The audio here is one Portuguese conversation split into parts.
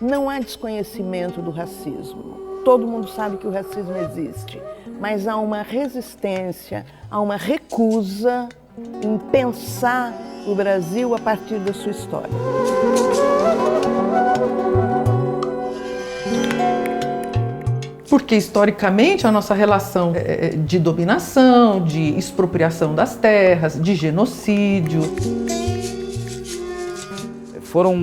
Não há desconhecimento do racismo. Todo mundo sabe que o racismo existe, mas há uma resistência, há uma recusa em pensar o Brasil a partir da sua história. Porque, historicamente, a nossa relação de dominação, de expropriação das terras, de genocídio. Foram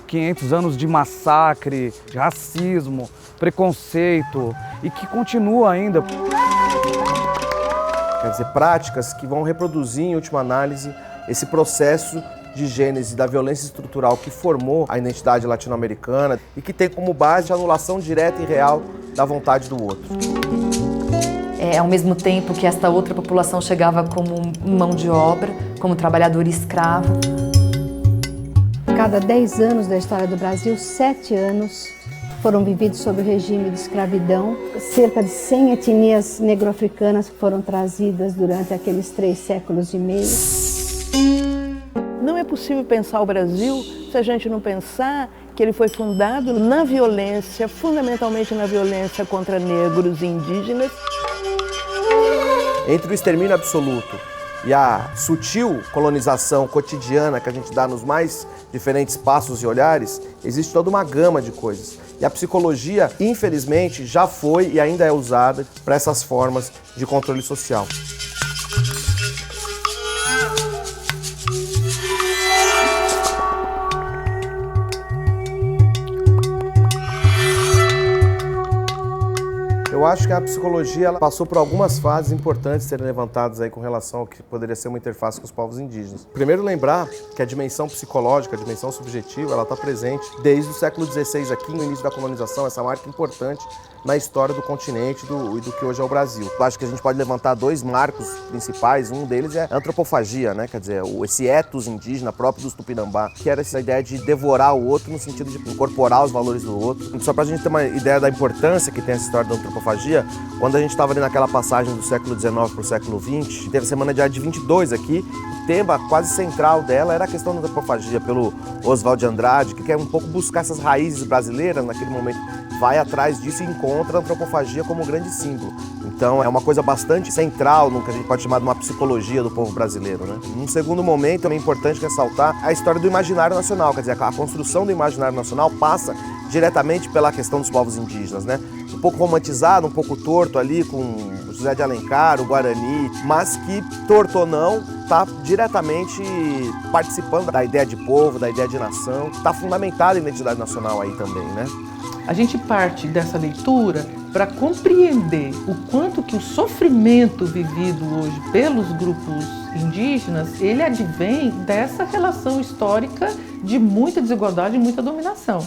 500 anos de massacre, de racismo, preconceito e que continua ainda. Quer dizer, práticas que vão reproduzir, em última análise, esse processo de gênese da violência estrutural que formou a identidade latino-americana e que tem como base a anulação direta e real da vontade do outro. Ao mesmo tempo que esta outra população chegava como mão de obra, como trabalhador escravo. Cada 10 anos da história do Brasil, 7 anos foram vividos sob o regime de escravidão. Cerca de 100 etnias negro-africanas foram trazidas durante aqueles 3 séculos e meio. Não é possível pensar o Brasil se a gente não pensar que ele foi fundado na violência, fundamentalmente na violência contra negros e indígenas. Entre o extermínio absoluto e a sutil colonização cotidiana que a gente dá nos mais diferentes passos e olhares, existe toda uma gama de coisas. E a psicologia, infelizmente, já foi e ainda é usada para essas formas de controle social. Eu acho que a psicologia ela passou por algumas fases importantes serem levantadas aí com relação ao que poderia ser uma interface com os povos indígenas. Primeiro, lembrar que a dimensão psicológica, a dimensão subjetiva, ela está presente desde o século XVI aqui, no início da colonização, essa marca importante na história do continente e do que hoje é o Brasil. Eu acho que a gente pode levantar 2 marcos principais, um deles é a antropofagia, né? Quer dizer, esse ethos indígena próprio dos Tupinambá, que era essa ideia de devorar o outro no sentido de incorporar os valores do outro. Só para a gente ter uma ideia da importância que tem essa história da antropofagia, quando a gente estava ali naquela passagem do século XIX para o século XX, teve a Semana de Arte 22 aqui, o tema quase central dela era a questão da antropofagia, pelo Oswald de Andrade, que quer um pouco buscar essas raízes brasileiras naquele momento, vai atrás disso e encontra a antropofagia como um grande símbolo. Então é uma coisa bastante central no que a gente pode chamar de uma psicologia do povo brasileiro, né? Num segundo momento, também é importante ressaltar a história do imaginário nacional, quer dizer, a construção do imaginário nacional passa diretamente pela questão dos povos indígenas, né? Um pouco romantizado, um pouco torto ali com José de Alencar, o Guarani, mas que, torto ou não, está diretamente participando da ideia de povo, da ideia de nação, está fundamentada a identidade nacional aí também, né? A gente parte dessa leitura para compreender o quanto que o sofrimento vivido hoje pelos grupos indígenas, ele advém dessa relação histórica de muita desigualdade e muita dominação.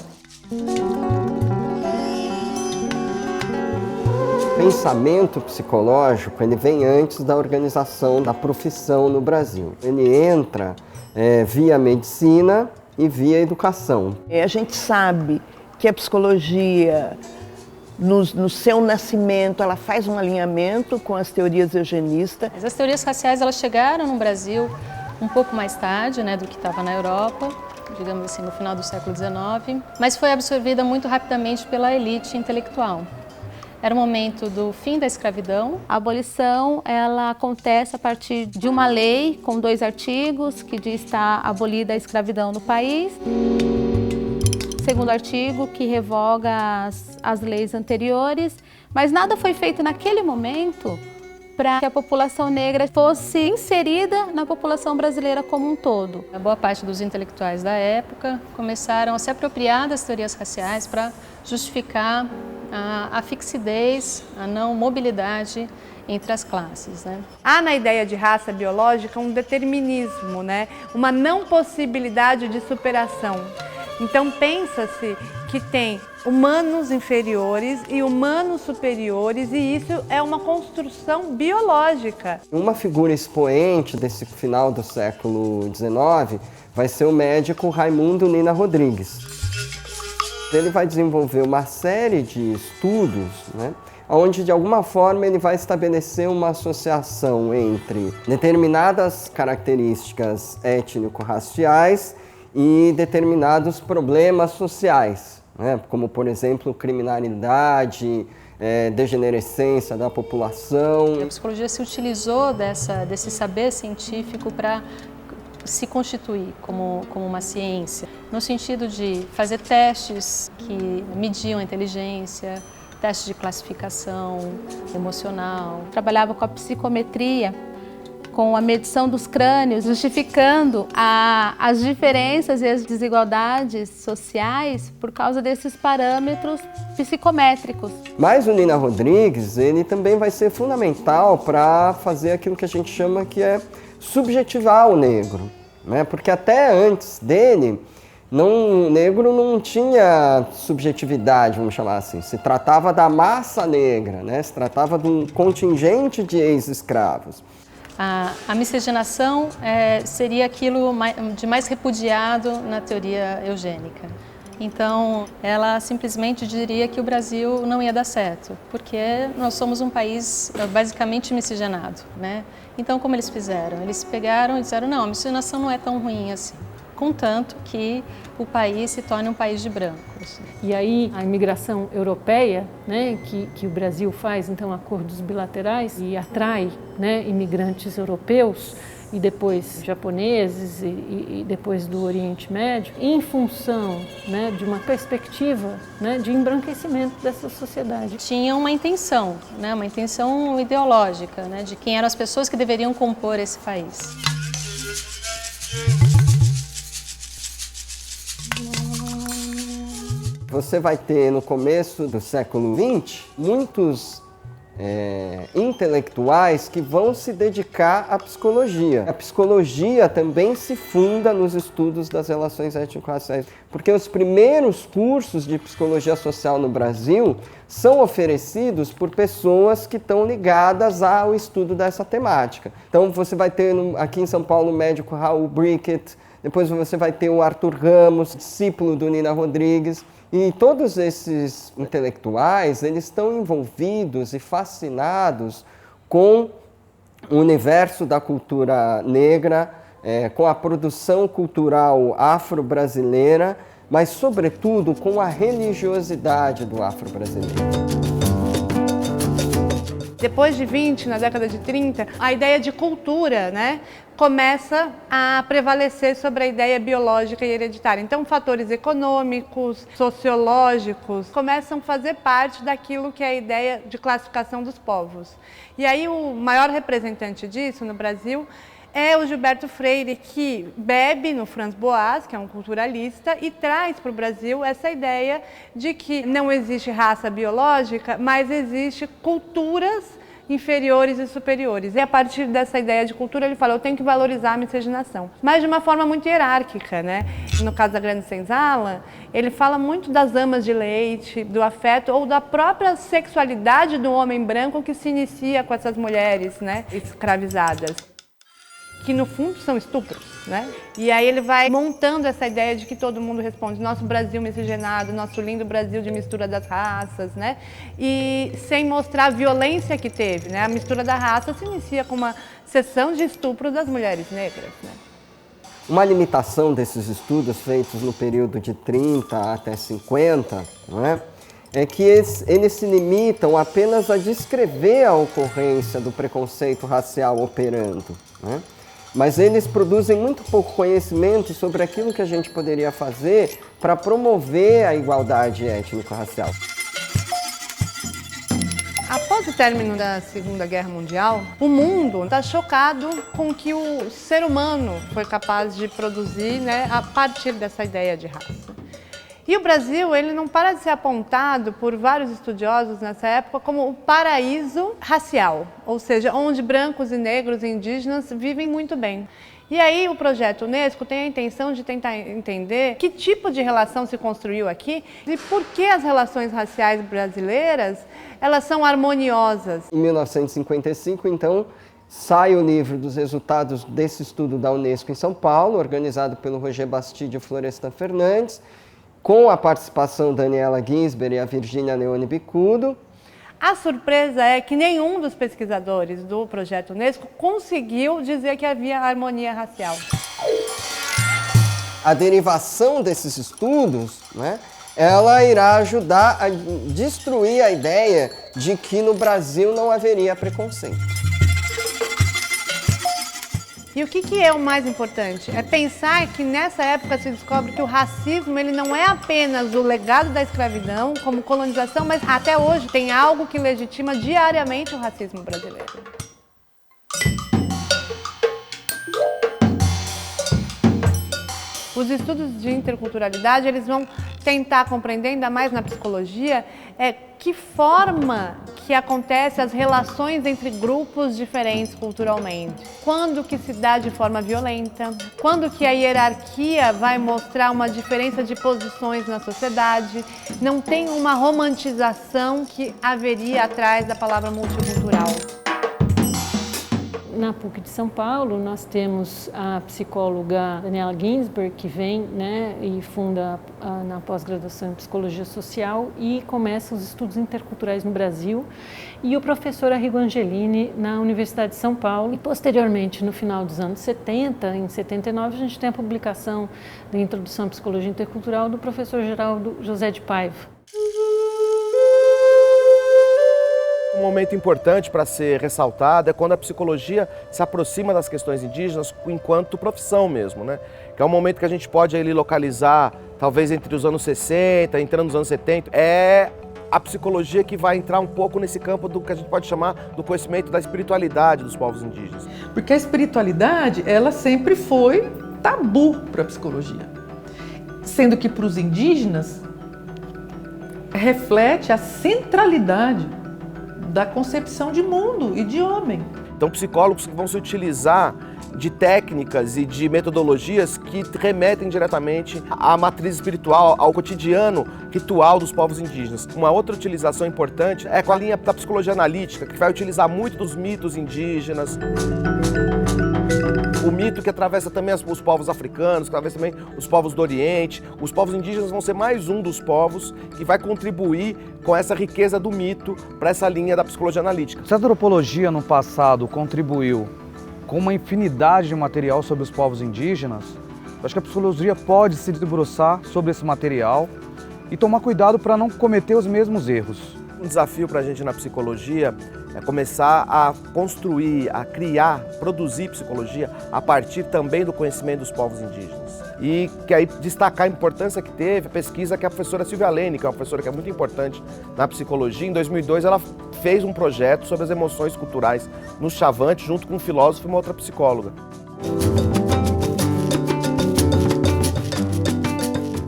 O pensamento psicológico ele vem antes da organização da profissão no Brasil. Ele entra via medicina e via educação. A gente sabe que a psicologia, no seu nascimento, ela faz um alinhamento com as teorias eugenistas. As teorias raciais elas chegaram no Brasil um pouco mais tarde, né, do que estava na Europa, digamos assim, no final do século XIX, mas foi absorvida muito rapidamente pela elite intelectual. Era o momento do fim da escravidão. A abolição ela acontece a partir de uma lei com 2 artigos que diz que está abolida a escravidão no país. Segundo artigo que revoga as leis anteriores, mas nada foi feito naquele momento para que a população negra fosse inserida na população brasileira como um todo. A boa parte dos intelectuais da época começaram a se apropriar das teorias raciais para justificar a fixidez, a não mobilidade entre as classes, né? Há na ideia de raça biológica um determinismo, né? Uma não possibilidade de superação. Então pensa-se que tem humanos inferiores e humanos superiores, e isso é uma construção biológica. Uma figura expoente desse final do século XIX vai ser o médico Raimundo Nina Rodrigues. Ele vai desenvolver uma série de estudos, né, onde de alguma forma ele vai estabelecer uma associação entre determinadas características étnico-raciais e determinados problemas sociais, né? Como, por exemplo, criminalidade, degenerescência da população. A psicologia se utilizou desse saber científico para se constituir como uma ciência, no sentido de fazer testes que mediam a inteligência, testes de classificação emocional. Trabalhava com a psicometria, com a medição dos crânios, justificando as diferenças e as desigualdades sociais por causa desses parâmetros psicométricos. Mas o Nina Rodrigues, ele também vai ser fundamental para fazer aquilo que a gente chama que é subjetivar o negro, né? Porque até antes dele, o negro não tinha subjetividade, vamos chamar assim. Se tratava da massa negra, né? Se tratava de um contingente de ex-escravos. A miscigenação seria aquilo de mais repudiado na teoria eugênica. Então, ela simplesmente diria que o Brasil não ia dar certo, porque nós somos um país basicamente miscigenado, né? Então, como eles fizeram? Eles pegaram e disseram, não, a miscigenação não é tão ruim assim, contanto que o país se torne um país de brancos. E aí, a imigração europeia, né, que o Brasil faz, então, acordos bilaterais e atrai, né, imigrantes europeus, e depois japoneses e depois do Oriente Médio, em função, né, de uma perspectiva, né, de embranquecimento dessa sociedade. Tinha uma intenção, né, uma intenção ideológica, né, de quem eram as pessoas que deveriam compor esse país. Você vai ter no começo do século XX muitos intelectuais que vão se dedicar à psicologia. A psicologia também se funda nos estudos das relações étnico-raciais, porque os primeiros cursos de psicologia social no Brasil são oferecidos por pessoas que estão ligadas ao estudo dessa temática. Então você vai ter aqui em São Paulo o médico Raul Brickett, depois você vai ter o Arthur Ramos, discípulo do Nina Rodrigues. E todos esses intelectuais, eles estão envolvidos e fascinados com o universo da cultura negra, com a produção cultural afro-brasileira, mas, sobretudo, com a religiosidade do afro-brasileiro. Depois de 20, na década de 30, a ideia de cultura, né, começa a prevalecer sobre a ideia biológica e hereditária. Então, fatores econômicos, sociológicos, começam a fazer parte daquilo que é a ideia de classificação dos povos. E aí, o maior representante disso no Brasil é o Gilberto Freire, que bebe no Franz Boas, que é um culturalista, e traz para o Brasil essa ideia de que não existe raça biológica, mas existe culturas inferiores e superiores. E a partir dessa ideia de cultura, ele fala, eu tenho que valorizar a miscigenação. Mas de uma forma muito hierárquica, né? No caso da Grande Senzala, ele fala muito das amas de leite, do afeto ou da própria sexualidade do homem branco que se inicia com essas mulheres, né, escravizadas, que no fundo são estupros, né? E aí ele vai montando essa ideia de que todo mundo responde, nosso Brasil miscigenado, nosso lindo Brasil de mistura das raças, né? E sem mostrar a violência que teve, né? A mistura da raça se inicia com uma sessão de estupro das mulheres negras, né? Uma limitação desses estudos feitos no período de 30 até 50, não é? É que eles se limitam apenas a descrever a ocorrência do preconceito racial operando, né? Mas eles produzem muito pouco conhecimento sobre aquilo que a gente poderia fazer para promover a igualdade étnico-racial. Após o término da Segunda Guerra Mundial, o mundo está chocado com o que o ser humano foi capaz de produzir, né, a partir dessa ideia de raça. E o Brasil, ele não para de ser apontado por vários estudiosos nessa época como o paraíso racial, ou seja, onde brancos e negros e indígenas vivem muito bem. E aí o projeto Unesco tem a intenção de tentar entender que tipo de relação se construiu aqui e por que as relações raciais brasileiras, elas são harmoniosas. Em 1955, então, sai o livro dos resultados desse estudo da Unesco em São Paulo, organizado pelo Roger Bastide e Florestan Fernandes, com a participação da Daniela Ginsberg e a Virgínia Leone Bicudo. A surpresa é que nenhum dos pesquisadores do projeto Unesco conseguiu dizer que havia harmonia racial. A derivação desses estudos, né, ela irá ajudar a destruir a ideia de que no Brasil não haveria preconceito. E o que é o mais importante? É pensar que nessa época se descobre que o racismo ele não é apenas o legado da escravidão como colonização, mas até hoje tem algo que legitima diariamente o racismo brasileiro. Os estudos de interculturalidade, eles vão tentar compreender, ainda mais na psicologia, que forma que acontecem as relações entre grupos diferentes culturalmente. Quando que se dá de forma violenta, quando que a hierarquia vai mostrar uma diferença de posições na sociedade. Não tem uma romantização que haveria atrás da palavra multicultural. Na PUC de São Paulo, nós temos a psicóloga Daniela Ginsberg, que vem, né, e funda na pós-graduação em Psicologia Social e começa os estudos interculturais no Brasil, e o professor Arrigo Angelini na Universidade de São Paulo. E posteriormente, no final dos anos 70, em 79, a gente tem a publicação da Introdução à Psicologia Intercultural do professor Geraldo José de Paiva. Um momento importante para ser ressaltado é quando a psicologia se aproxima das questões indígenas enquanto profissão mesmo, né? Que é um momento que a gente pode ali localizar, talvez entre os anos 60, entrando nos anos 70, é a psicologia que vai entrar um pouco nesse campo do que a gente pode chamar do conhecimento da espiritualidade dos povos indígenas. Porque a espiritualidade, ela sempre foi tabu para a psicologia. Sendo que para os indígenas, reflete a centralidade da concepção de mundo e de homem. Então, psicólogos que vão se utilizar de técnicas e de metodologias que remetem diretamente à matriz espiritual, ao cotidiano ritual dos povos indígenas. Uma outra utilização importante é com a linha da psicologia analítica, que vai utilizar muito dos mitos indígenas. O mito que atravessa também os povos africanos, que atravessa também os povos do Oriente. Os povos indígenas vão ser mais um dos povos que vai contribuir com essa riqueza do mito para essa linha da psicologia analítica. Se a antropologia no passado contribuiu com uma infinidade de material sobre os povos indígenas, eu acho que a psicologia pode se debruçar sobre esse material e tomar cuidado para não cometer os mesmos erros. Um desafio para a gente na psicologia é começar a construir, a criar, produzir psicologia a partir também do conhecimento dos povos indígenas. E que aí destacar a importância que teve a pesquisa que a professora Silvia Lene, que é uma professora que é muito importante na psicologia, em 2002 ela fez um projeto sobre as emoções culturais no Chavante, junto com um filósofo e uma outra psicóloga.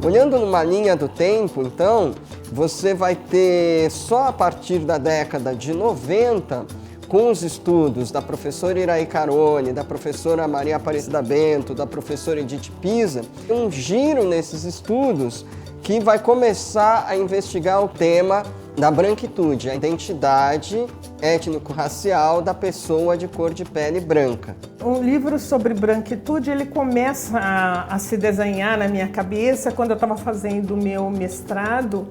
Olhando numa linha do tempo, então, você vai ter só a partir da década de 90, com os estudos da professora Iraí Carone, da professora Maria Aparecida Bento, da professora Edith Pisa, um giro nesses estudos que vai começar a investigar o tema da branquitude, a identidade étnico-racial da pessoa de cor de pele branca. Um livro sobre branquitude, ele começa a se desenhar na minha cabeça quando eu estava fazendo o meu mestrado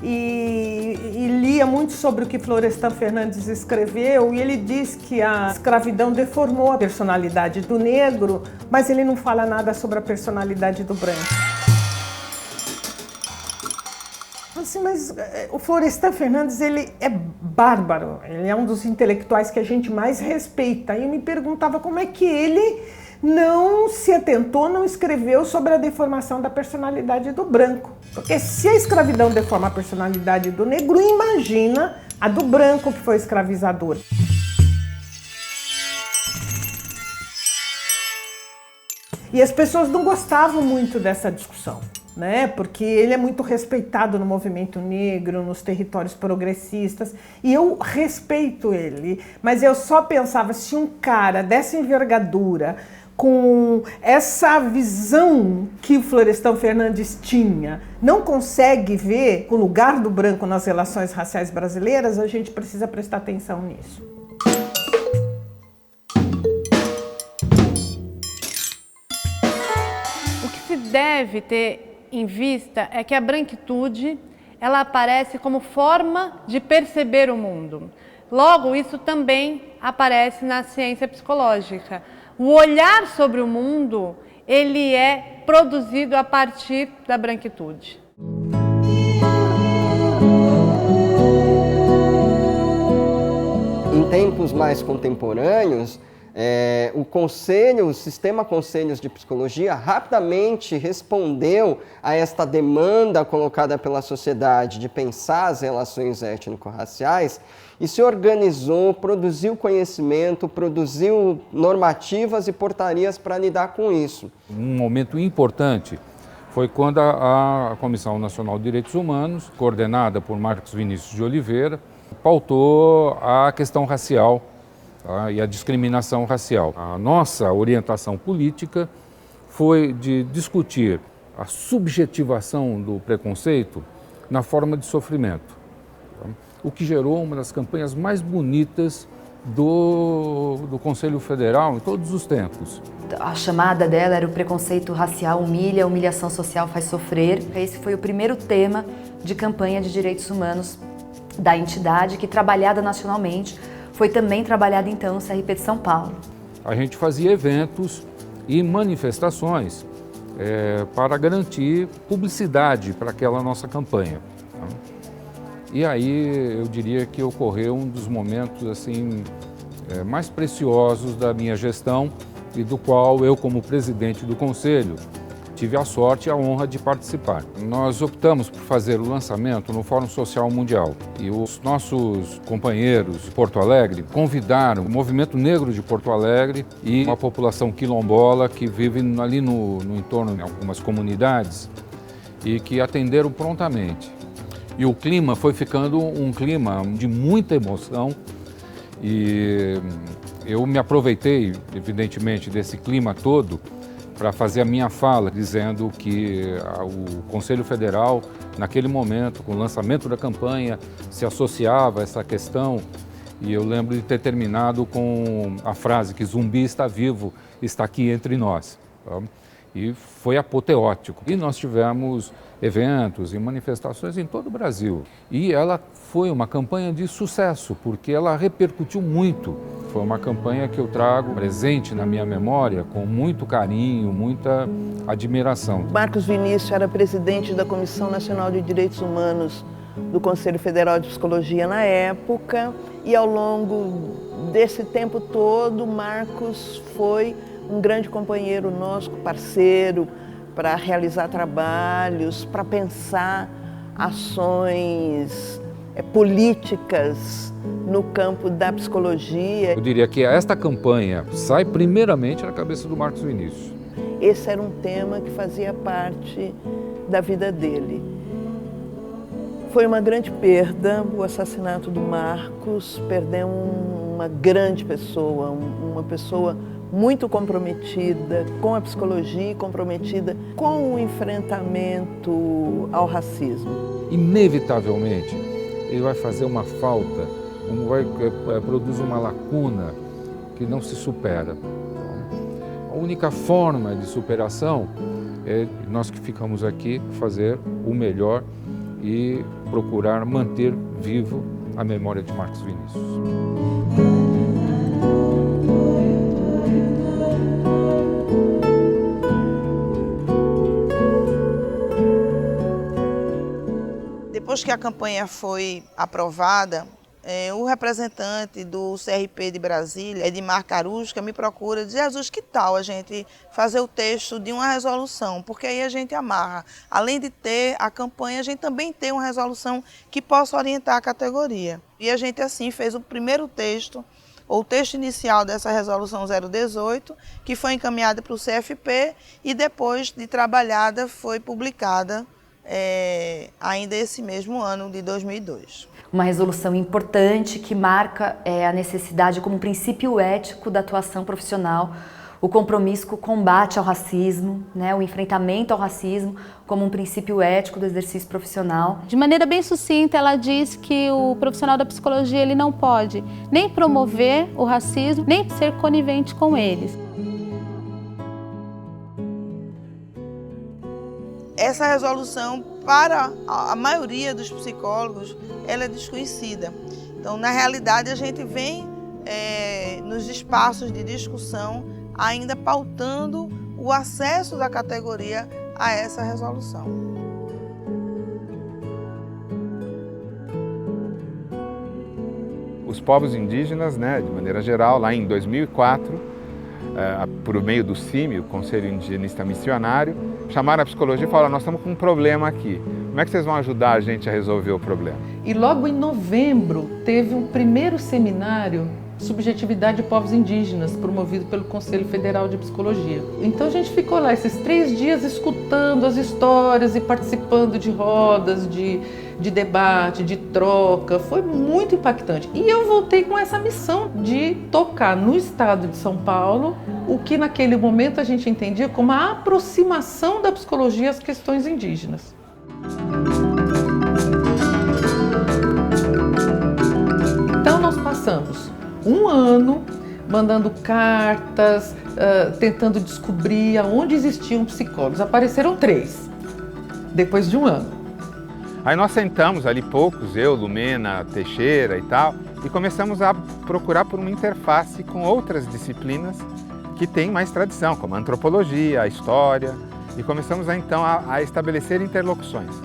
e lia muito sobre o que Florestan Fernandes escreveu, e ele diz que a escravidão deformou a personalidade do negro, mas ele não fala nada sobre a personalidade do branco. Assim, mas o Florestan Fernandes, ele é bárbaro, ele é um dos intelectuais que a gente mais respeita. E eu me perguntava como é que ele não se atentou, não escreveu sobre a deformação da personalidade do branco. Porque se a escravidão deforma a personalidade do negro, imagina a do branco que foi escravizador. E as pessoas não gostavam muito dessa discussão, né? Porque ele é muito respeitado no movimento negro, nos territórios progressistas, e eu respeito ele, mas eu só pensava, se um cara dessa envergadura, com essa visão que o Florestan Fernandes tinha, não consegue ver o lugar do branco nas relações raciais brasileiras, a gente precisa prestar atenção nisso. O que se deve ter em vista é que a branquitude ela aparece como forma de perceber o mundo. Logo, isso também aparece na ciência psicológica. O olhar sobre o mundo, ele é produzido a partir da branquitude. Em tempos mais contemporâneos, o sistema Conselhos de Psicologia rapidamente respondeu a esta demanda colocada pela sociedade de pensar as relações étnico-raciais e se organizou, produziu conhecimento, produziu normativas e portarias para lidar com isso. Um momento importante foi quando a Comissão Nacional de Direitos Humanos, coordenada por Marcos Vinícius de Oliveira, pautou a questão racial e a discriminação racial. A nossa orientação política foi de discutir a subjetivação do preconceito na forma de sofrimento, o que gerou uma das campanhas mais bonitas do Conselho Federal em todos os tempos. A chamada dela era o preconceito racial humilha, a humilhação social faz sofrer. Esse foi o primeiro tema de campanha de direitos humanos da entidade, que trabalhada nacionalmente, foi também trabalhada então no CRP de São Paulo. A gente fazia eventos e manifestações para garantir publicidade para aquela nossa campanha. E aí eu diria que ocorreu um dos momentos assim, mais preciosos da minha gestão e do qual eu, como presidente do Conselho, tive a sorte e a honra de participar. Nós optamos por fazer o lançamento no Fórum Social Mundial e os nossos companheiros de Porto Alegre convidaram o movimento negro de Porto Alegre e uma população quilombola que vive ali no entorno de algumas comunidades e que atenderam prontamente. E o clima foi ficando um clima de muita emoção e eu me aproveitei, evidentemente, desse clima todo para fazer a minha fala, dizendo que o Conselho Federal, naquele momento, com o lançamento da campanha, se associava a essa questão. E eu lembro de ter terminado com a frase que zumbi está vivo, está aqui entre nós. Tá? E foi apoteótico. E nós tivemos eventos e manifestações em todo o Brasil. E ela foi uma campanha de sucesso, porque ela repercutiu muito. Foi uma campanha que eu trago presente na minha memória com muito carinho, muita admiração. Marcos Vinícius era presidente da Comissão Nacional de Direitos Humanos do Conselho Federal de Psicologia na época, e ao longo desse tempo todo, Marcos foi um grande companheiro nosso, parceiro, para realizar trabalhos, para pensar ações políticas no campo da psicologia. Eu diria que esta campanha sai primeiramente na cabeça do Marcos Vinícius. Esse era um tema que fazia parte da vida dele. Foi uma grande perda o assassinato do Marcos, perdemos uma grande pessoa, uma pessoa muito comprometida com a psicologia, comprometida com o enfrentamento ao racismo. Inevitavelmente, ele vai fazer uma falta, produz uma lacuna que não se supera. A única forma de superação é nós que ficamos aqui fazer o melhor e procurar manter vivo a memória de Marcos Vinícius. Depois que a campanha foi aprovada, o representante do CRP de Brasília, Edmar Carusca, me procura e diz: Jesus, que tal a gente fazer o texto de uma resolução? Porque aí a gente amarra. Além de ter a campanha, a gente também tem uma resolução que possa orientar a categoria. E a gente, assim, fez o primeiro texto, ou o texto inicial dessa resolução 018, que foi encaminhada para o CFP e depois de trabalhada foi publicada ainda esse mesmo ano de 2002. Uma resolução importante que marca a necessidade como princípio ético da atuação profissional, o compromisso com o combate ao racismo, né, o enfrentamento ao racismo como um princípio ético do exercício profissional. De maneira bem sucinta, ela diz que o profissional da psicologia ele não pode nem promover o racismo, nem ser conivente com eles. essa resolução, para a maioria dos psicólogos, ela é desconhecida. Então, na realidade, a gente vem nos espaços de discussão ainda pautando o acesso da categoria a essa resolução. Os povos indígenas, né, de maneira geral, lá em 2004, por meio do CIMI, o Conselho Indigenista Missionário, chamaram a psicologia e falaram: nós estamos com um problema aqui. Como é que vocês vão ajudar a gente a resolver o problema? E logo em novembro teve um primeiro seminário Subjetividade de Povos Indígenas, promovido pelo Conselho Federal de Psicologia. Então a gente ficou lá esses 3 dias escutando as histórias e participando de rodas, de debate, de troca. Foi muito impactante. E eu voltei com essa missão de tocar no estado de São Paulo o que naquele momento a gente entendia como a aproximação da psicologia às questões indígenas. Então nós passamos um ano mandando cartas, tentando descobrir aonde existiam psicólogos. Apareceram 3, depois de um ano. Aí nós sentamos ali poucos, eu, Lumena, Teixeira e tal, e começamos a procurar por uma interface com outras disciplinas que têm mais tradição, como a antropologia, a história, e começamos então a estabelecer interlocuções.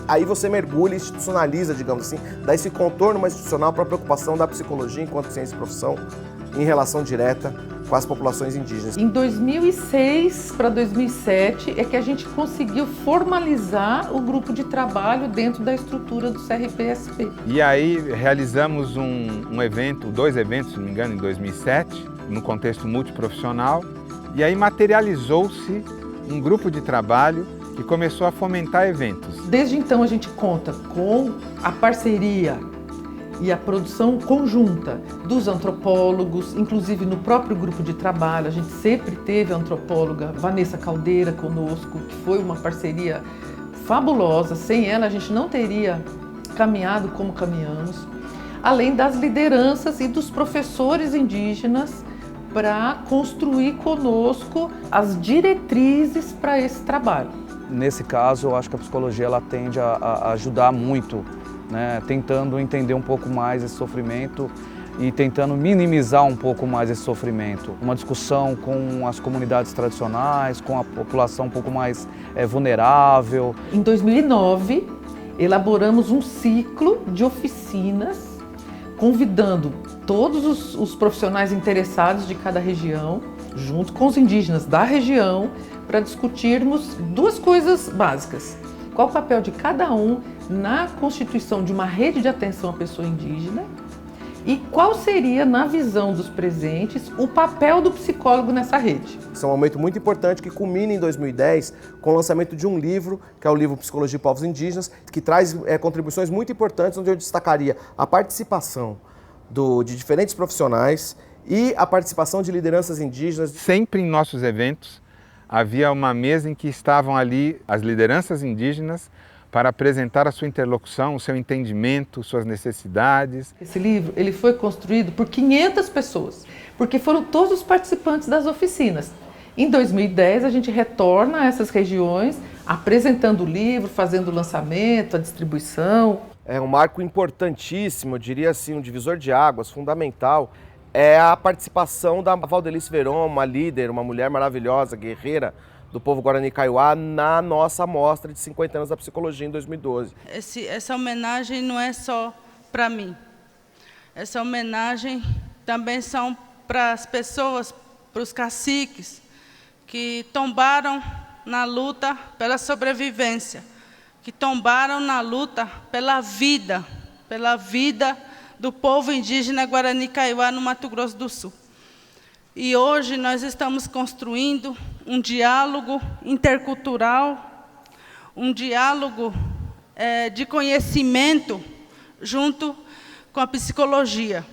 Aí você mergulha e institucionaliza, digamos assim, dá esse contorno mais institucional para a preocupação da psicologia enquanto ciência e profissão em relação direta com as populações indígenas. Em 2006 para 2007 é que a gente conseguiu formalizar o grupo de trabalho dentro da estrutura do CRPSP. E aí realizamos um evento, 2 eventos, se não me engano, em 2007, no contexto multiprofissional, e aí materializou-se um grupo de trabalho que começou a fomentar eventos. Desde então a gente conta com a parceria e a produção conjunta dos antropólogos, inclusive no próprio grupo de trabalho. A gente sempre teve a antropóloga Vanessa Caldeira conosco, que foi uma parceria fabulosa. Sem ela a gente não teria caminhado como caminhamos. Além das lideranças e dos professores indígenas para construir conosco as diretrizes para esse trabalho. Nesse caso, eu acho que a psicologia ela tende a ajudar muito, né? Tentando entender um pouco mais esse sofrimento e tentando minimizar um pouco mais esse sofrimento. Uma discussão com as comunidades tradicionais, com a população um pouco mais vulnerável. Em 2009, elaboramos um ciclo de oficinas, convidando todos os profissionais interessados de cada região, junto com os indígenas da região, para discutirmos 2 coisas básicas. Qual o papel de cada um na constituição de uma rede de atenção à pessoa indígena e qual seria, na visão dos presentes, o papel do psicólogo nessa rede. Isso é um momento muito importante que culmina em 2010 com o lançamento de um livro, que é o livro Psicologia de Povos Indígenas, que traz contribuições muito importantes, onde eu destacaria a participação de diferentes profissionais e a participação de lideranças indígenas. Sempre em nossos eventos havia uma mesa em que estavam ali as lideranças indígenas para apresentar a sua interlocução, o seu entendimento, suas necessidades. Esse livro ele foi construído por 500 pessoas, porque foram todos os participantes das oficinas. Em 2010, a gente retorna a essas regiões, apresentando o livro, fazendo o lançamento, a distribuição. É um marco importantíssimo, eu diria assim, um divisor de águas, fundamental. É a participação da Valdelice Veron, uma líder, uma mulher maravilhosa, guerreira do povo Guarani Kaiowá, na nossa mostra de 50 anos da psicologia em 2012. Essa homenagem não é só para mim. Essa homenagem também são para as pessoas, para os caciques, que tombaram na luta pela sobrevivência, que tombaram na luta pela vida do povo indígena Guarani Kaiowá no Mato Grosso do Sul. E hoje nós estamos construindo um diálogo intercultural, um diálogo de conhecimento junto com a psicologia.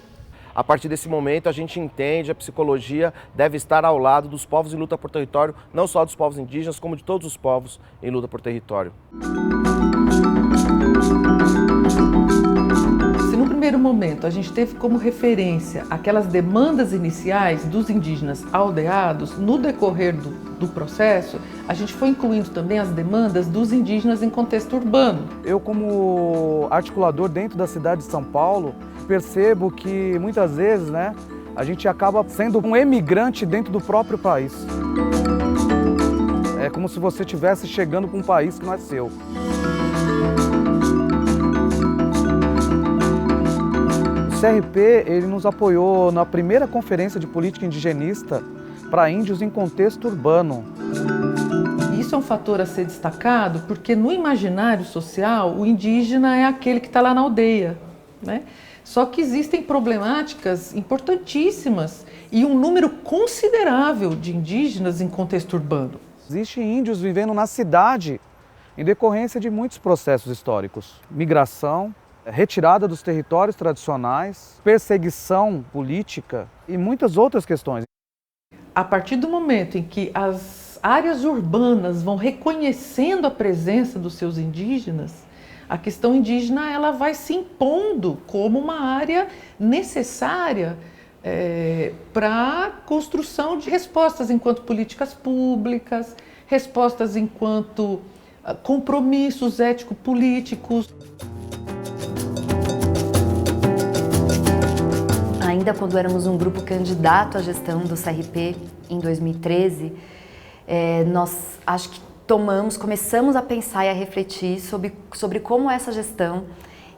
A partir desse momento, a gente entende que a psicologia deve estar ao lado dos povos em luta por território, não só dos povos indígenas, como de todos os povos em luta por território. Se no primeiro momento a gente teve como referência aquelas demandas iniciais dos indígenas aldeados, no decorrer do processo, a gente foi incluindo também as demandas dos indígenas em contexto urbano. Eu, como articulador dentro da cidade de São Paulo, percebo que muitas vezes, né, a gente acaba sendo um emigrante dentro do próprio país. É como se você estivesse chegando para um país que não é seu. O CRP, ele nos apoiou na primeira conferência de política indigenista para índios em contexto urbano. Isso é um fator a ser destacado porque no imaginário social o indígena é aquele que está lá na aldeia, né? Só que existem problemáticas importantíssimas e um número considerável de indígenas em contexto urbano. Existem índios vivendo na cidade em decorrência de muitos processos históricos. Migração, retirada dos territórios tradicionais, perseguição política e muitas outras questões. A partir do momento em que as áreas urbanas vão reconhecendo a presença dos seus indígenas, a questão indígena ela vai se impondo como uma área necessária para a construção de respostas enquanto políticas públicas, respostas enquanto compromissos ético-políticos. Ainda quando éramos um grupo candidato à gestão do CRP em 2013, nós acho que começamos a pensar e a refletir sobre como essa gestão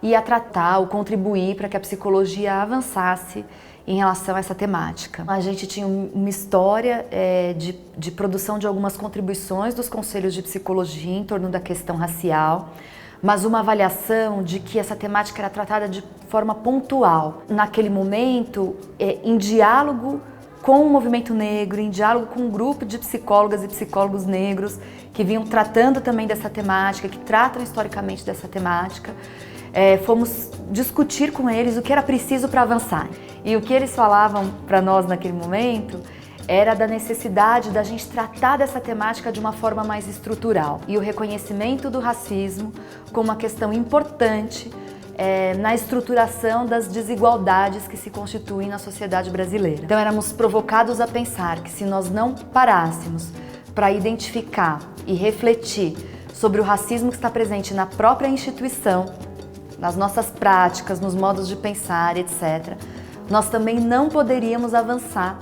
ia tratar ou contribuir para que a psicologia avançasse em relação a essa temática. A gente tinha uma história de produção de algumas contribuições dos conselhos de psicologia em torno da questão racial, mas uma avaliação de que essa temática era tratada de forma pontual. Naquele momento, em diálogo com o movimento negro, em diálogo com um grupo de psicólogas e psicólogos negros que vinham tratando também dessa temática, que tratam historicamente dessa temática, fomos discutir com eles o que era preciso para avançar. E o que eles falavam para nós naquele momento era da necessidade da gente tratar dessa temática de uma forma mais estrutural e o reconhecimento do racismo como uma questão importante na estruturação das desigualdades que se constituem na sociedade brasileira. Então éramos provocados a pensar que se nós não parássemos para identificar e refletir sobre o racismo que está presente na própria instituição, nas nossas práticas, nos modos de pensar, etc., nós também não poderíamos avançar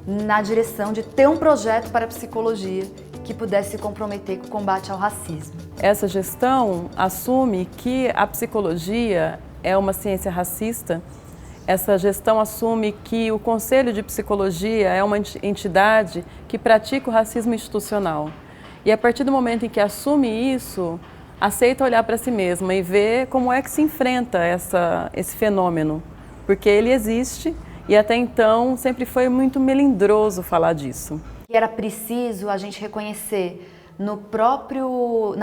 na direção de ter um projeto para a psicologia que pudesse se comprometer com o combate ao racismo. Essa gestão assume que a psicologia é uma ciência racista. Essa gestão assume que o Conselho de Psicologia é uma entidade que pratica o racismo institucional. E a partir do momento em que assume isso, aceita olhar para si mesma e ver como é que se enfrenta esse fenômeno. Porque ele existe e até então sempre foi muito melindroso falar disso. Era preciso a gente reconhecer na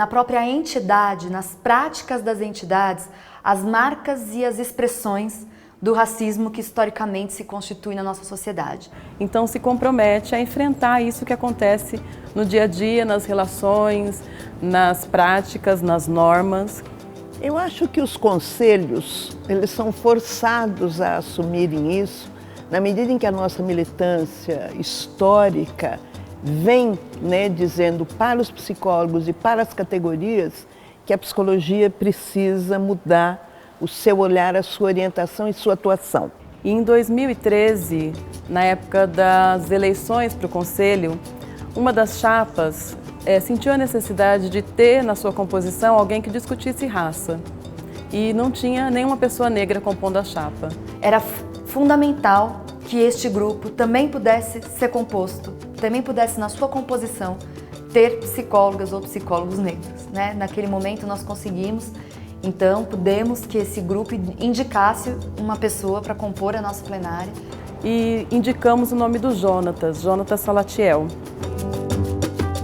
própria entidade, nas práticas das entidades, as marcas e as expressões do racismo que historicamente se constitui na nossa sociedade. Então se compromete a enfrentar isso que acontece no dia a dia, nas relações, nas práticas, nas normas. Eu acho que os conselhos, eles são forçados a assumirem isso na medida em que a nossa militância histórica vem, dizendo para os psicólogos e para as categorias que a psicologia precisa mudar o seu olhar, a sua orientação e sua atuação. E em 2013, na época das eleições para o Conselho, uma das chapas sentiu a necessidade de ter na sua composição alguém que discutisse raça. E não tinha nenhuma pessoa negra compondo a chapa. Era fundamental que este grupo também pudesse ser composto, também pudesse na sua composição ter psicólogas ou psicólogos negros. Naquele momento nós conseguimos, então pudemos que esse grupo indicasse uma pessoa para compor a nossa plenária. E indicamos o nome do Jonatas Salatiel.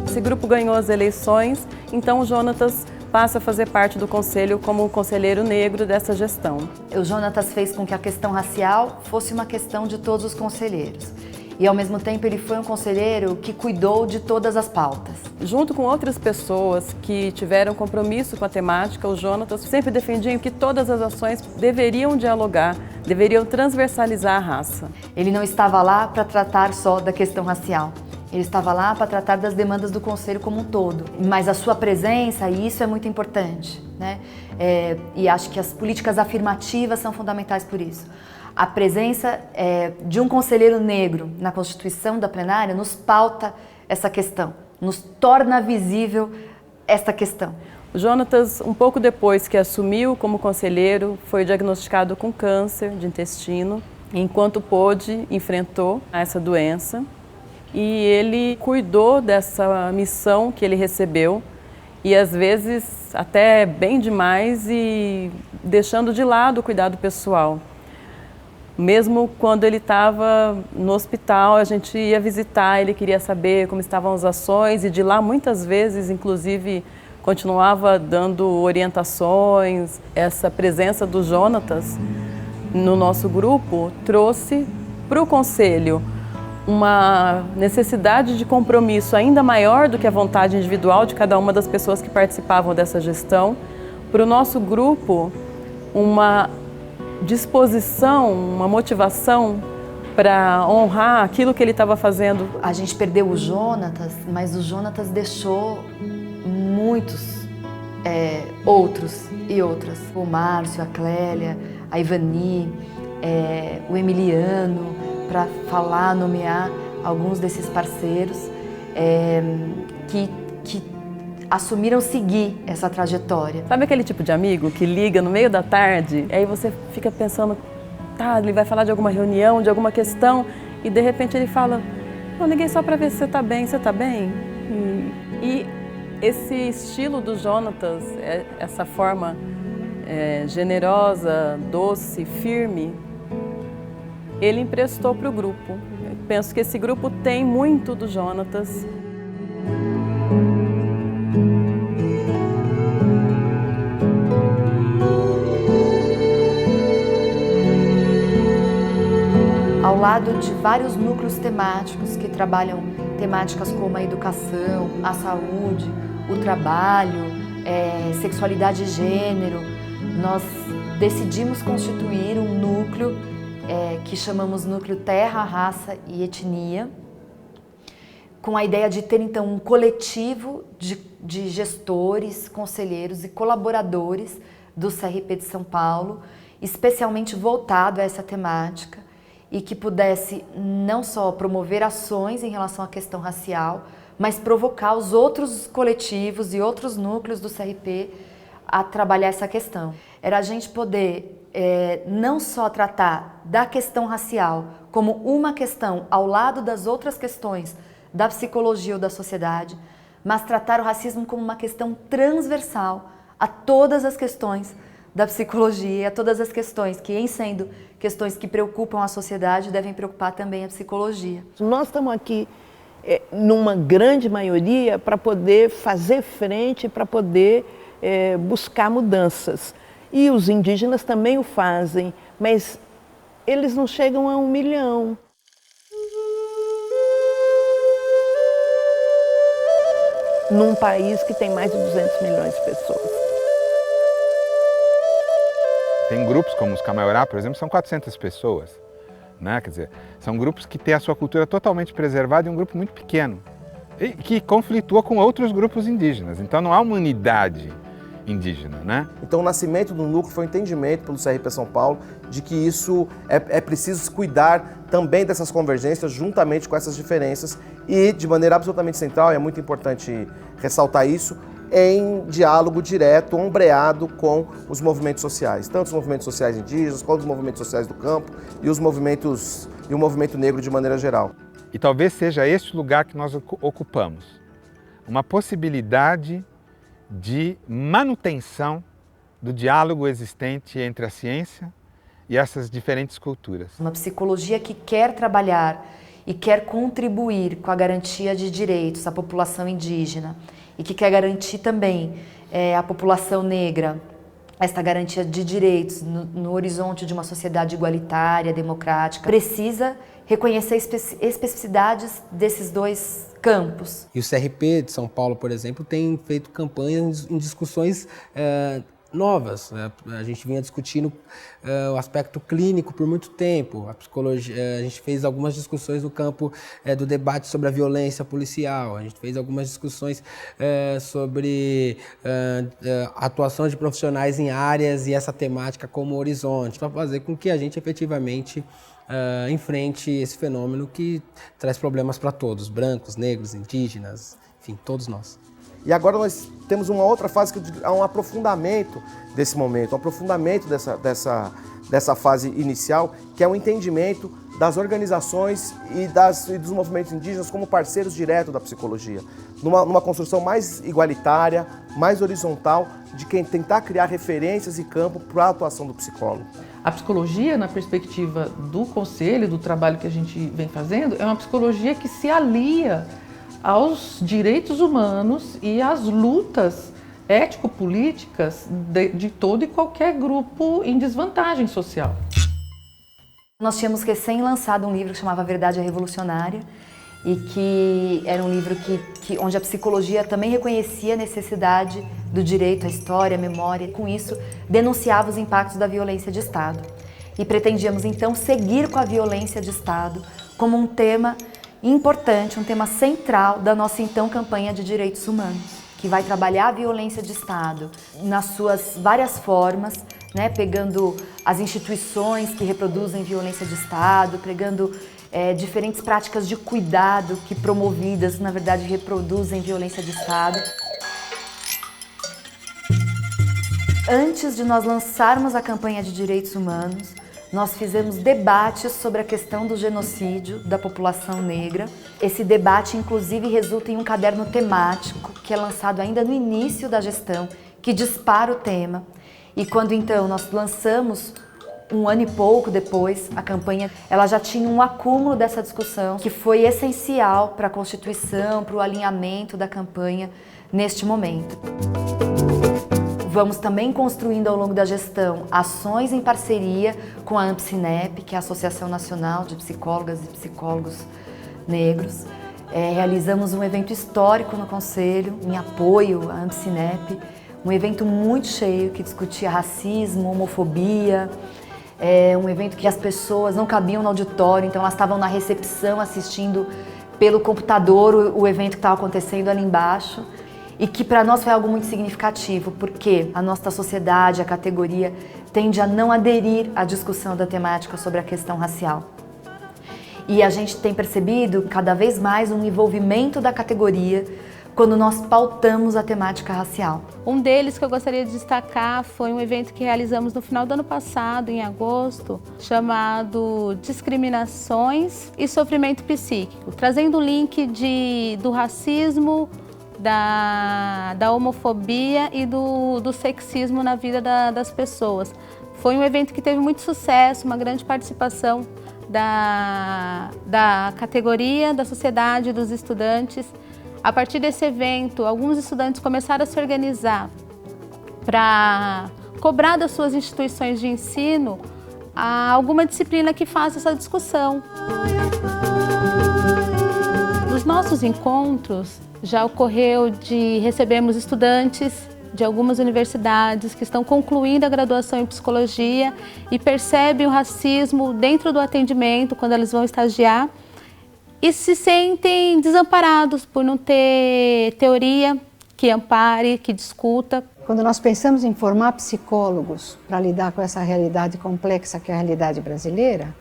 Esse grupo ganhou as eleições, então o Jonatas passa a fazer parte do conselho como o conselheiro negro dessa gestão. O Jonatas fez com que a questão racial fosse uma questão de todos os conselheiros. e ao mesmo tempo ele foi um conselheiro que cuidou de todas as pautas. Junto com outras pessoas que tiveram compromisso com a temática, o Jonatas sempre defendia que todas as ações deveriam dialogar, deveriam transversalizar a raça. Ele não estava lá para tratar só da questão racial. Ele estava lá para tratar das demandas do Conselho como um todo. Mas a sua presença, e isso é muito importante, né? E acho que as políticas afirmativas são fundamentais por isso. A presença de um conselheiro negro na constituição da plenária nos pauta essa questão, nos torna visível esta questão. O Jonatas, um pouco depois que assumiu como conselheiro, foi diagnosticado com câncer de intestino. Enquanto pôde, enfrentou essa doença. E ele cuidou dessa missão que ele recebeu e às vezes até bem demais e deixando de lado o cuidado pessoal. Mesmo quando ele estava no hospital, a gente ia visitar, ele queria saber como estavam as ações e de lá muitas vezes, inclusive, continuava dando orientações. Essa presença do Jonatas no nosso grupo trouxe para o Conselho uma necessidade de compromisso ainda maior do que a vontade individual de cada uma das pessoas que participavam dessa gestão. Para o nosso grupo, uma disposição, uma motivação para honrar aquilo que ele estava fazendo. A gente perdeu o Jonatas, mas o Jonatas deixou muitos outros e outras. O Márcio, a Clélia, a Ivani, o Emiliano, para falar, nomear alguns desses parceiros que assumiram seguir essa trajetória. Sabe aquele tipo de amigo que liga no meio da tarde, aí você fica pensando, tá, ele vai falar de alguma reunião, de alguma questão, e de repente ele fala, eu liguei só para ver se você tá bem, você tá bem? E esse estilo do Jonatas, essa forma generosa, doce, firme, ele emprestou para o grupo. Eu penso que esse grupo tem muito do Jonatas. Ao lado de vários núcleos temáticos que trabalham temáticas como a educação, a saúde, o trabalho, sexualidade e gênero, nós decidimos constituir um núcleo que chamamos Núcleo Terra, Raça e Etnia, com a ideia de ter então um coletivo de gestores, conselheiros e colaboradores do CRP de São Paulo, especialmente voltado a essa temática e que pudesse não só promover ações em relação à questão racial, mas provocar os outros coletivos e outros núcleos do CRP a trabalhar essa questão. Era a gente poder não só tratar da questão racial como uma questão ao lado das outras questões da psicologia ou da sociedade, mas tratar o racismo como uma questão transversal a todas as questões da psicologia, a todas as questões que, em sendo questões que preocupam a sociedade, devem preocupar também a psicologia. Nós estamos aqui numa grande maioria para poder fazer frente, para poder buscar mudanças. E os indígenas também o fazem, mas eles não chegam a 1 milhão. Num país que tem mais de 200 milhões de pessoas. Tem grupos como os Camaiorá, por exemplo, são 400 pessoas. Né? Quer dizer, são grupos que têm a sua cultura totalmente preservada e um grupo muito pequeno. E que conflitua com outros grupos indígenas. Então não há uma unidade indígena, né? Então o nascimento do núcleo foi um entendimento pelo CRP São Paulo de que isso é preciso cuidar também dessas convergências juntamente com essas diferenças e de maneira absolutamente central, e é muito importante ressaltar isso, em diálogo direto, ombreado com os movimentos sociais, tanto os movimentos sociais indígenas quanto os movimentos sociais do campo e o movimento negro de maneira geral. E talvez seja este lugar que nós ocupamos, uma possibilidade de manutenção do diálogo existente entre a ciência e essas diferentes culturas. Uma psicologia que quer trabalhar e quer contribuir com a garantia de direitos à população indígena e que quer garantir também à população negra esta garantia de direitos no horizonte de uma sociedade igualitária, democrática, precisa reconhecer especificidades desses dois campos. E o CRP de São Paulo, por exemplo, tem feito campanhas em discussões novas. A gente vinha discutindo o aspecto clínico por muito tempo. A psicologia, a gente fez algumas discussões no campo do debate sobre a violência policial. A gente fez algumas discussões sobre a atuação de profissionais em áreas e essa temática como horizonte, para fazer com que a gente efetivamente enfrente esse fenômeno que traz problemas para todos, brancos, negros, indígenas, enfim, todos nós. E agora nós temos uma outra fase que há um aprofundamento desse momento, um aprofundamento dessa fase inicial, que é o entendimento das organizações e dos movimentos indígenas como parceiros diretos da psicologia, numa construção mais igualitária, mais horizontal, de quem tentar criar referências e campo para a atuação do psicólogo. A psicologia, na perspectiva do conselho, do trabalho que a gente vem fazendo, é uma psicologia que se alia aos direitos humanos e às lutas ético-políticas de todo e qualquer grupo em desvantagem social. Nós tínhamos recém lançado um livro que chamava Verdade é Revolucionária e que era um livro onde a psicologia também reconhecia a necessidade do direito à história, à memória, e com isso denunciava os impactos da violência de Estado. E pretendíamos então seguir com a violência de Estado como um tema importante, um tema central da nossa então campanha de direitos humanos, que vai trabalhar a violência de Estado nas suas várias formas, né, pegando as instituições que reproduzem violência de Estado, pegando diferentes práticas de cuidado que promovidas, na verdade, reproduzem violência de Estado. Antes de nós lançarmos a campanha de direitos humanos, nós fizemos debates sobre a questão do genocídio da população negra. Esse debate, inclusive, resulta em um caderno temático que é lançado ainda no início da gestão, que dispara o tema. E quando, então, nós lançamos, um ano e pouco depois, a campanha, ela já tinha um acúmulo dessa discussão que foi essencial para a constituição, para o alinhamento da campanha neste momento. Vamos também construindo ao longo da gestão ações em parceria com a AMPCINEP, que é a Associação Nacional de Psicólogas e Psicólogos Negros. Realizamos um evento histórico no Conselho, em apoio à AMPCINEP, um evento muito cheio que discutia racismo, homofobia, um evento que as pessoas não cabiam no auditório, então elas estavam na recepção assistindo pelo computador o evento que estava acontecendo ali embaixo. E que para nós foi algo muito significativo, porque a nossa sociedade, a categoria, tende a não aderir à discussão da temática sobre a questão racial. E a gente tem percebido cada vez mais um envolvimento da categoria quando nós pautamos a temática racial. Um deles que eu gostaria de destacar foi um evento que realizamos no final do ano passado, em agosto, chamado Discriminações e Sofrimento Psíquico, trazendo o link do racismo, da homofobia e do sexismo na vida das pessoas. Foi um evento que teve muito sucesso, uma grande participação da categoria, da sociedade, dos estudantes. A partir desse evento, alguns estudantes começaram a se organizar para cobrar das suas instituições de ensino alguma disciplina que faça essa discussão. Nos nossos encontros, já ocorreu de recebermos estudantes de algumas universidades que estão concluindo a graduação em psicologia e percebem o racismo dentro do atendimento quando eles vão estagiar e se sentem desamparados por não ter teoria que ampare, que discuta. Quando nós pensamos em formar psicólogos para lidar com essa realidade complexa que é a realidade brasileira,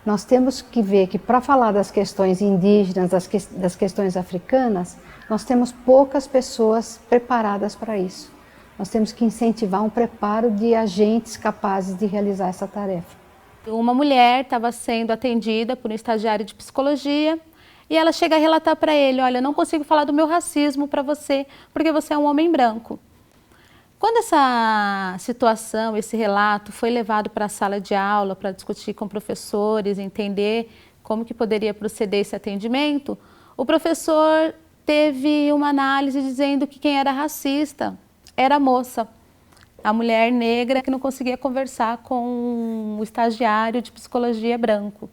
nós temos que ver que para falar das questões indígenas, das questões africanas, nós temos poucas pessoas preparadas para isso. Nós temos que incentivar um preparo de agentes capazes de realizar essa tarefa. Uma mulher estava sendo atendida por um estagiário de psicologia e ela chega a relatar para ele: olha, eu não consigo falar do meu racismo para você porque você é um homem branco. Quando essa situação, esse relato foi levado para a sala de aula para discutir com professores, entender como que poderia proceder esse atendimento, o professor teve uma análise dizendo que quem era racista era a moça, a mulher negra que não conseguia conversar com o estagiário de psicologia branco.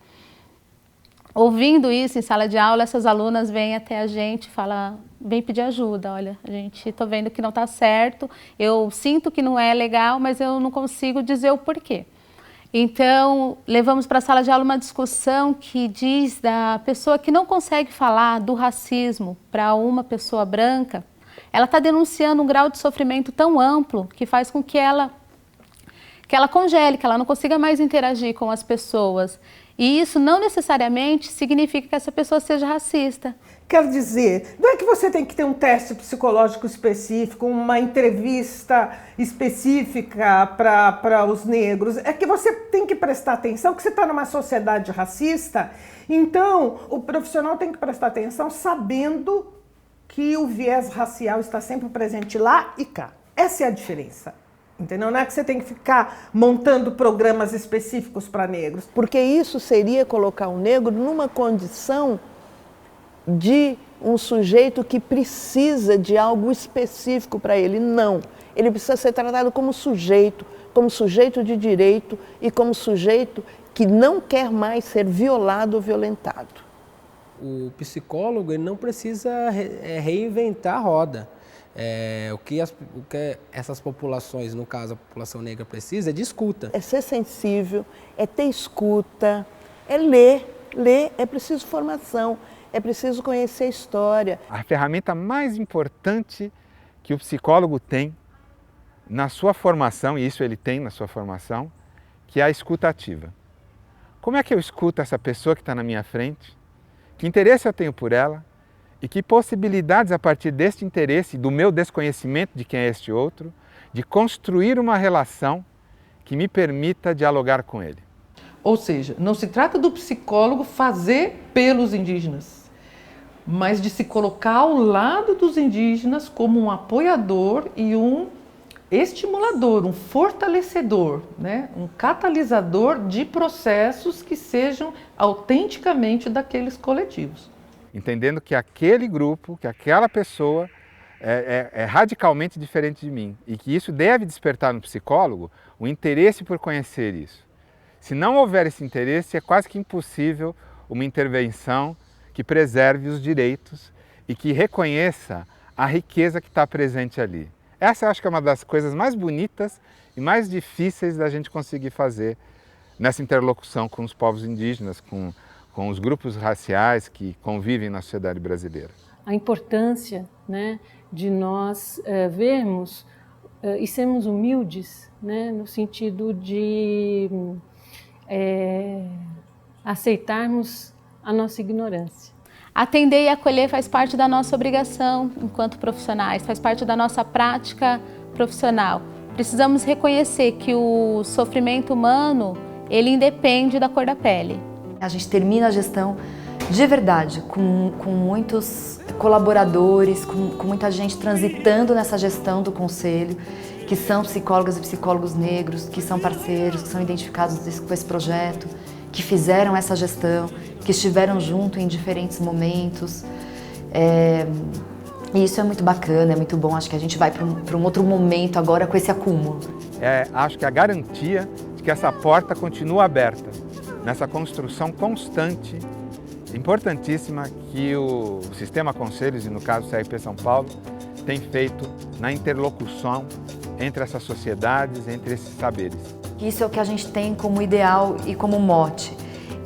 ouvindo isso em sala de aula, essas alunas vêm até a gente e falam, vem pedir ajuda, olha, a gente tô vendo que não está certo, eu sinto que não é legal, mas eu não consigo dizer o porquê. Então, levamos para a sala de aula uma discussão que diz da pessoa que não consegue falar do racismo para uma pessoa branca, ela está denunciando um grau de sofrimento tão amplo que faz com que ela congele, que ela não consiga mais interagir com as pessoas. E isso não necessariamente significa que essa pessoa seja racista. Quer dizer, não é que você tem que ter um teste psicológico específico, uma entrevista específica para os negros. É que você tem que prestar atenção, que você está numa sociedade racista, então o profissional tem que prestar atenção sabendo que o viés racial está sempre presente lá e cá. Essa é a diferença. Entendeu? Não é que você tem que ficar montando programas específicos para negros. Porque isso seria colocar o negro numa condição de um sujeito que precisa de algo específico para ele. Não. Ele precisa ser tratado como sujeito de direito e como sujeito que não quer mais ser violado ou violentado. O psicólogo ele não precisa reinventar a roda. O que essas populações, no caso a população negra, precisa é de escuta. É ser sensível, é ter escuta, é ler, é preciso formação, é preciso conhecer a história. A ferramenta mais importante que o psicólogo tem na sua formação, e isso ele tem na sua formação, que é a escuta ativa. Como é que eu escuto essa pessoa que está na minha frente? Que interesse eu tenho por ela? E que possibilidades, a partir deste interesse, do meu desconhecimento de quem é este outro, de construir uma relação que me permita dialogar com ele. Ou seja, não se trata do psicólogo fazer pelos indígenas, mas de se colocar ao lado dos indígenas como um apoiador e um estimulador, um fortalecedor, né? Um catalisador de processos que sejam autenticamente daqueles coletivos. Entendendo que aquele grupo, que aquela pessoa é radicalmente diferente de mim e que isso deve despertar no psicólogo o interesse por conhecer isso. Se não houver esse interesse, é quase que impossível uma intervenção que preserve os direitos e que reconheça a riqueza que está presente ali. Essa eu acho que é uma das coisas mais bonitas e mais difíceis da gente conseguir fazer nessa interlocução com os povos indígenas, com os grupos raciais que convivem na sociedade brasileira. A importância, né, de nós vermos e sermos humildes, né, no sentido de aceitarmos a nossa ignorância. Atender e acolher faz parte da nossa obrigação enquanto profissionais, faz parte da nossa prática profissional. Precisamos reconhecer que o sofrimento humano, ele independe da cor da pele. A gente termina a gestão de verdade, com muitos colaboradores, com muita gente transitando nessa gestão do Conselho, que são psicólogas e psicólogos negros, que são parceiros, que são identificados com esse projeto, que fizeram essa gestão, que estiveram junto em diferentes momentos. E isso é muito bacana, é muito bom. Acho que a gente vai para um outro momento agora com esse acúmulo. Acho que a garantia de que essa porta continua aberta, nessa construção constante, importantíssima, que o Sistema Conselhos, e no caso o CRP São Paulo, tem feito na interlocução entre essas sociedades, entre esses saberes. Isso é o que a gente tem como ideal e como mote,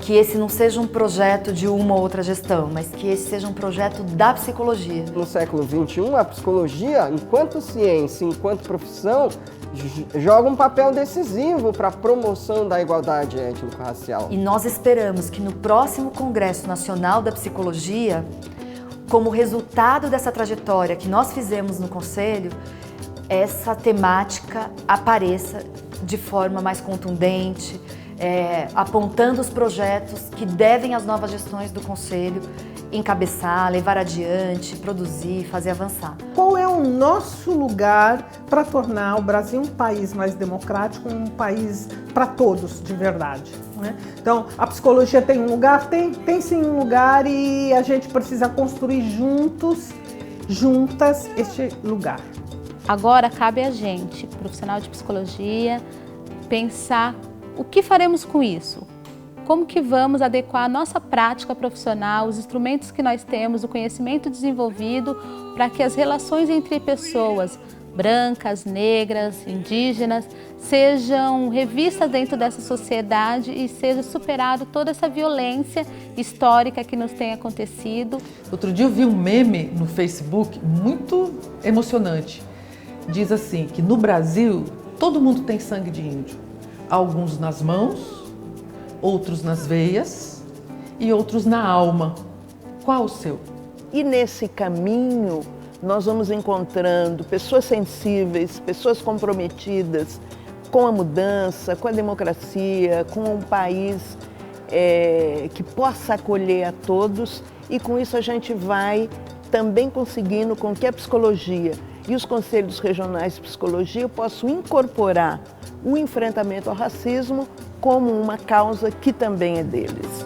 que esse não seja um projeto de uma ou outra gestão, mas que esse seja um projeto da psicologia. No século XXI, a psicologia, enquanto ciência, enquanto profissão, joga um papel decisivo para a promoção da igualdade étnico-racial. E nós esperamos que no próximo Congresso Nacional da Psicologia, como resultado dessa trajetória que nós fizemos no Conselho, essa temática apareça de forma mais contundente, apontando os projetos que devem as novas gestões do Conselho encabeçar, levar adiante, produzir, fazer avançar. Qual é o nosso lugar para tornar o Brasil um país mais democrático, um país para todos, de verdade, né? Então, a psicologia tem um lugar? Tem sim um lugar, e a gente precisa construir juntas, este lugar. Agora cabe a gente, profissional de psicologia, pensar o que faremos com isso. como que vamos adequar a nossa prática profissional, os instrumentos que nós temos, o conhecimento desenvolvido, para que as relações entre pessoas brancas, negras, indígenas, sejam revistas dentro dessa sociedade e seja superado toda essa violência histórica que nos tem acontecido. Outro dia eu vi um meme no Facebook muito emocionante. Diz assim, que no Brasil todo mundo tem sangue de índio. Alguns nas mãos, outros nas veias e outros na alma. Qual o seu? E nesse caminho nós vamos encontrando pessoas sensíveis, pessoas comprometidas com a mudança, com a democracia, com um país que possa acolher a todos, e com isso a gente vai também conseguindo com que a psicologia e os conselhos regionais de psicologia possam incorporar o enfrentamento ao racismo como uma causa que também é deles.